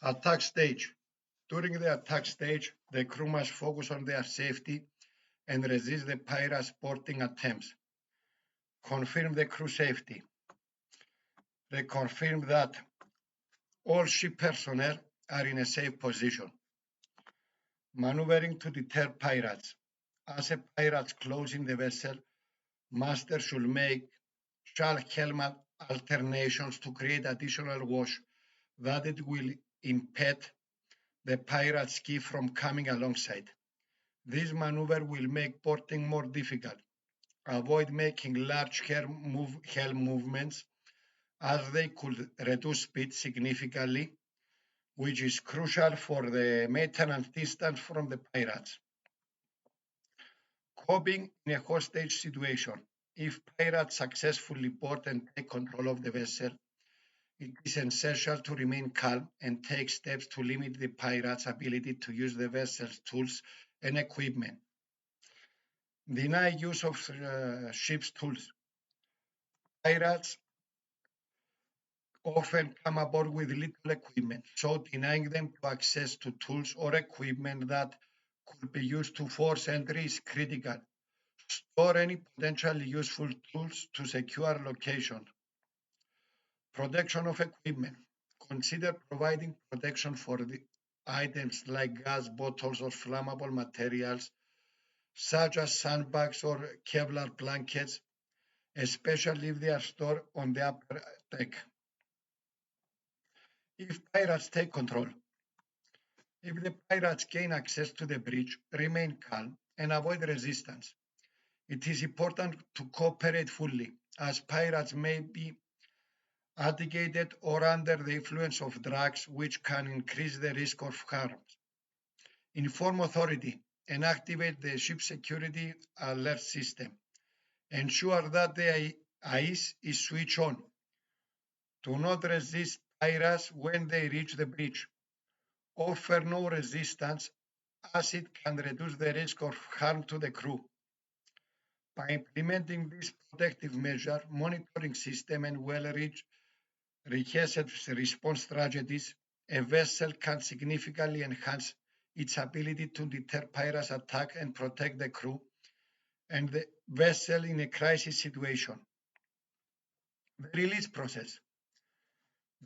Attack stage. During the attack stage, the crew must focus on their safety and resist the pirates' boarding attempts. Confirm the crew safety. They confirm that all ship personnel are in a safe position. Maneuvering to deter pirates. As a pirates closing the vessel, master should make helm alternations to create additional wash that it will impede the pirate skiff from coming alongside. This maneuver will make boarding more difficult. Avoid making large helm movements as they could reduce speed significantly, which is crucial for the maintenance distance from the pirates. Coping in a hostage situation. If pirates successfully board and take control of the vessel, it is essential to remain calm and take steps to limit the pirates' ability to use the vessel's tools and equipment. Deny use of ship's tools. Pirates often come aboard with little equipment, so denying them access to tools or equipment that could be used to force entry is critical. Store any potentially useful tools to secure location. Protection of equipment. Consider providing protection for the items like gas bottles or flammable materials, such as sandbags or Kevlar blankets, especially if they are stored on the upper deck. If pirates take control. If the pirates gain access to the bridge, remain calm and avoid resistance. It is important to cooperate fully, as pirates may be agitated or under the influence of drugs, which can increase the risk of harm. Inform authority and activate the ship security alert system. Ensure that the AIS is switched on. Do not resist pirates when they reach the bridge. Offer no resistance, as it can reduce the risk of harm to the crew. By implementing this protective measure, monitoring system and rehearsed response strategies, a vessel can significantly enhance its ability to deter pirates' attack and protect the crew and the vessel in a crisis situation. The release process.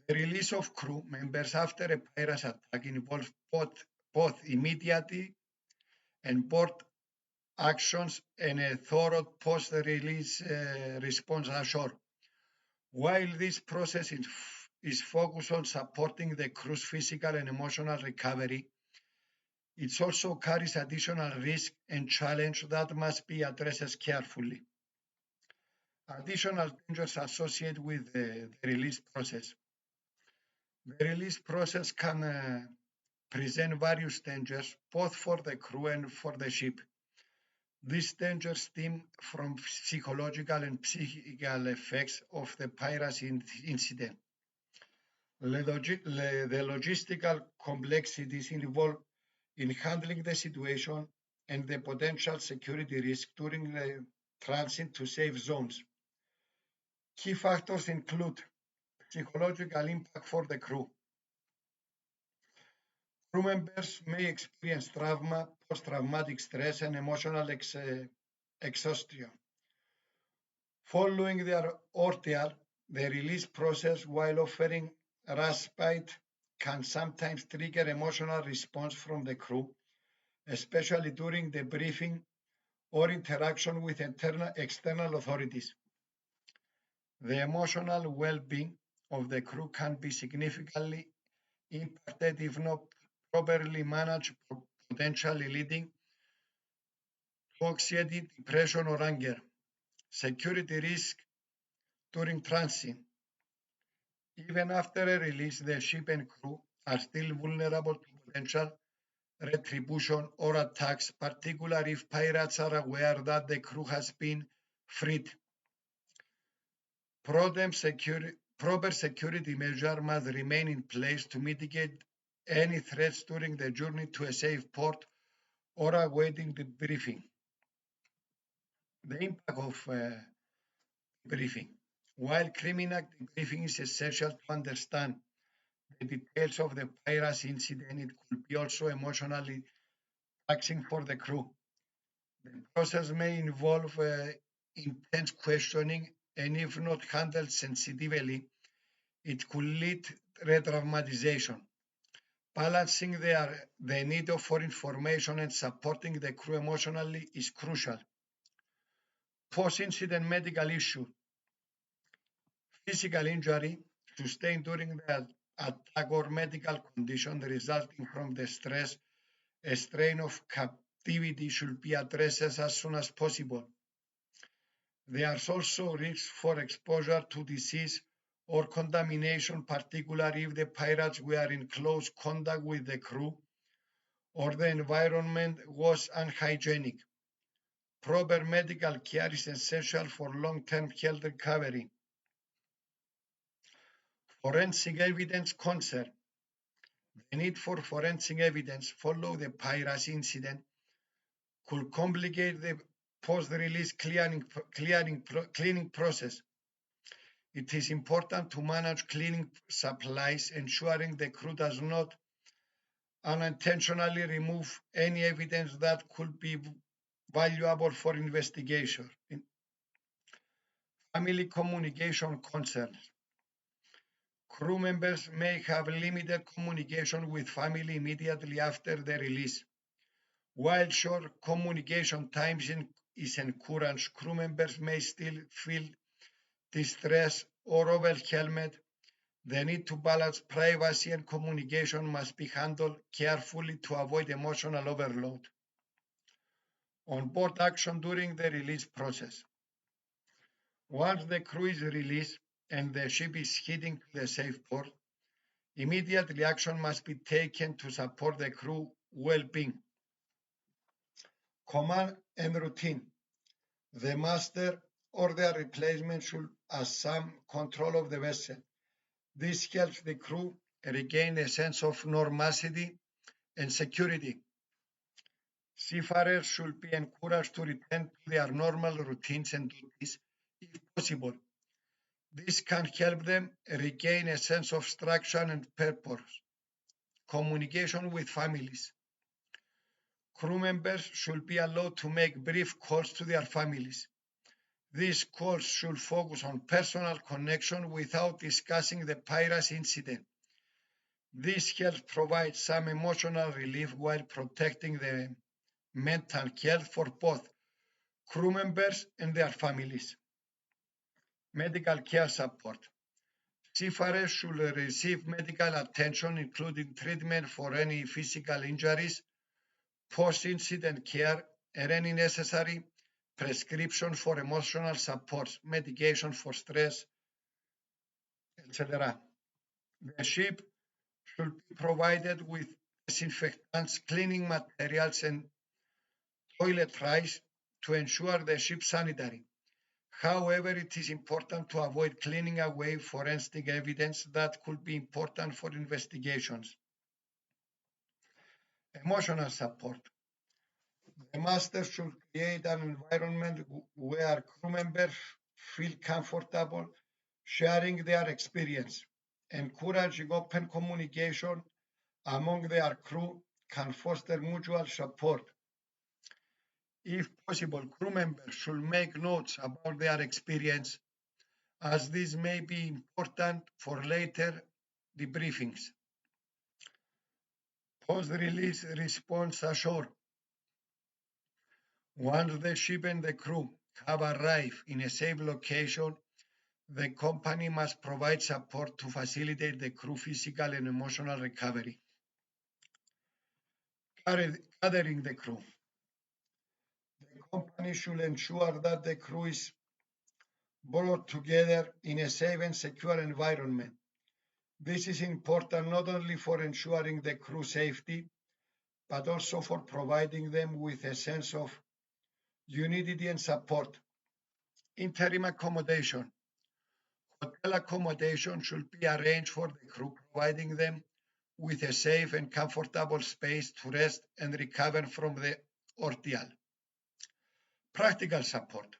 The release of crew members after a pirate's attack involves both immediate and board actions and a thorough post-release response ashore. While this process is focused on supporting the crew's physical and emotional recovery, it also carries additional risk and challenge that must be addressed carefully. Additional dangers associated with the release process. The release process can present various dangers, both for the crew and for the ship. These dangers stem from psychological and psychical effects of the piracy incident. The logistical complexities involved in handling the situation and the potential security risk during the transit to safe zones. Key factors include psychological impact for the crew. Crew members may experience trauma, post-traumatic stress, and emotional exhaustion. Following their ordeal, the release process, while offering respite, can sometimes trigger emotional response from the crew, especially during the briefing or interaction with external authorities. The emotional well-being of the crew can be significantly impacted if not properly managed, potentially leading to anxiety, depression, or anger. Security risk during transit. Even after a release, the ship and crew are still vulnerable to potential retribution or attacks, particularly if pirates are aware that the crew has been freed. Proper security measures must remain in place to mitigate any threats during the journey to a safe port or awaiting the briefing. The impact of briefing. While criminal debriefing is essential to understand the details of the piracy incident. It could be also emotionally taxing for the crew. The process may involve intense questioning, and if not handled sensitively, it could lead to re-traumatization. Balancing the need for information and supporting the crew emotionally is crucial. Post-incident medical issue, physical injury sustained during the attack or medical condition resulting from the stress, a strain of captivity should be addressed as soon as possible. There are also risks for exposure to disease or contamination, particularly if the pirates were in close contact with the crew or the environment was unhygienic. Proper medical care is essential for long-term health recovery. Forensic evidence concern. The need for forensic evidence following the piracy incident could complicate the post-release cleaning process. It is important to manage cleaning supplies, ensuring the crew does not unintentionally remove any evidence that could be valuable for investigation. Family communication concerns. Crew members may have limited communication with family immediately after the release. While short communication times is encouraged, crew members may still feel distress or overwhelmed. The need to balance privacy and communication must be handled carefully to avoid emotional overload. On-board action during the release process. Once the crew is released and the ship is heading to the safe port, immediately action must be taken to support the crew well-being. Command and routine. The master or their replacement should assume control of the vessel. This helps the crew regain a sense of normalcy and security. Seafarers should be encouraged to return to their normal routines and duties if possible. This can help them regain a sense of structure and purpose. Communication with families. Crew members should be allowed to make brief calls to their families. These calls should focus on personal connection without discussing the piracy incident. This helps provide some emotional relief while protecting the mental health for both crew members and their families. Medical care support. Seafarers should receive medical attention, including treatment for any physical injuries, post-incident care, and any necessary prescription for emotional support, medication for stress, etc. The ship should be provided with disinfectants, cleaning materials, and toiletries to ensure the ship sanitary. However, it is important to avoid cleaning away forensic evidence that could be important for investigations. Emotional support. The master should create an environment where crew members feel comfortable sharing their experience. Encouraging open communication among their crew can foster mutual support. If possible, crew members should make notes about their experience, as this may be important for later debriefings. Post-release response ashore. Once the ship and the crew have arrived in a safe location, the company must provide support to facilitate the crew physical and emotional recovery. Gathering the crew. The company should ensure that the crew is brought together in a safe and secure environment. This is important not only for ensuring the crew safety, but also for providing them with a sense of unity and support. Interim accommodation. Hotel accommodation should be arranged for the crew, providing them with a safe and comfortable space to rest and recover from the ordeal. Practical support.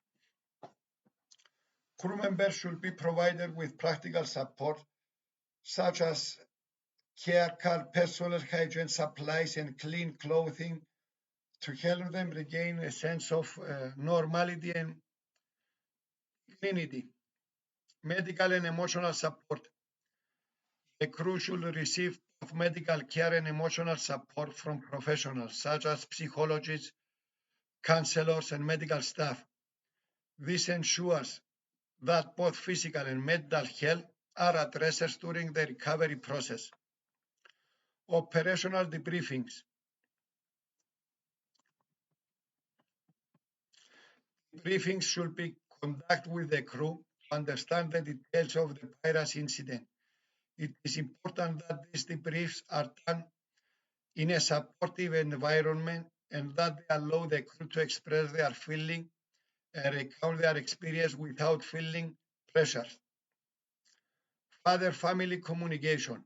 Crew members should be provided with practical support, such as care card, personal hygiene supplies, and clean clothing to help them regain a sense of normality and dignity. Medical and emotional support. The crew should receive both medical care and emotional support from professionals such as psychologists, counselors, and medical staff. This ensures that both physical and mental health are addressed during the recovery process. Operational debriefings. Briefings should be conducted with the crew to understand the details of the virus incident. It is important that these debriefs are done in a supportive environment and that they allow the crew to express their feeling and recount their experience without feeling pressure. Further family communication.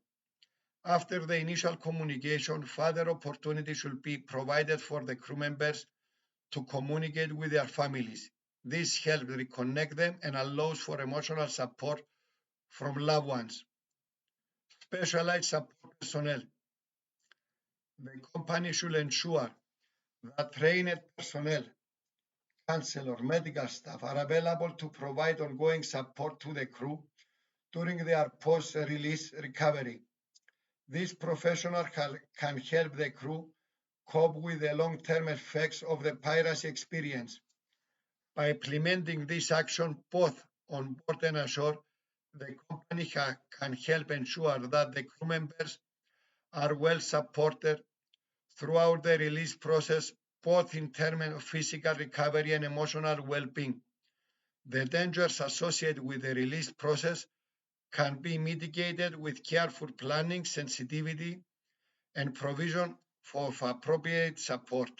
After the initial communication, further opportunity should be provided for the crew members to communicate with their families. This helps reconnect them and allows for emotional support from loved ones. Specialized support personnel. The company should ensure that trained personnel, counselor, medical staff are available to provide ongoing support to the crew during their post-release recovery. These professionals can help the crew cope with the long-term effects of the piracy experience. By implementing this action both on board and ashore, the company can help ensure that the crew members are well supported throughout the release process, both in terms of physical recovery and emotional well-being. The dangers associated with the release process can be mitigated with careful planning, sensitivity, and provision for appropriate support.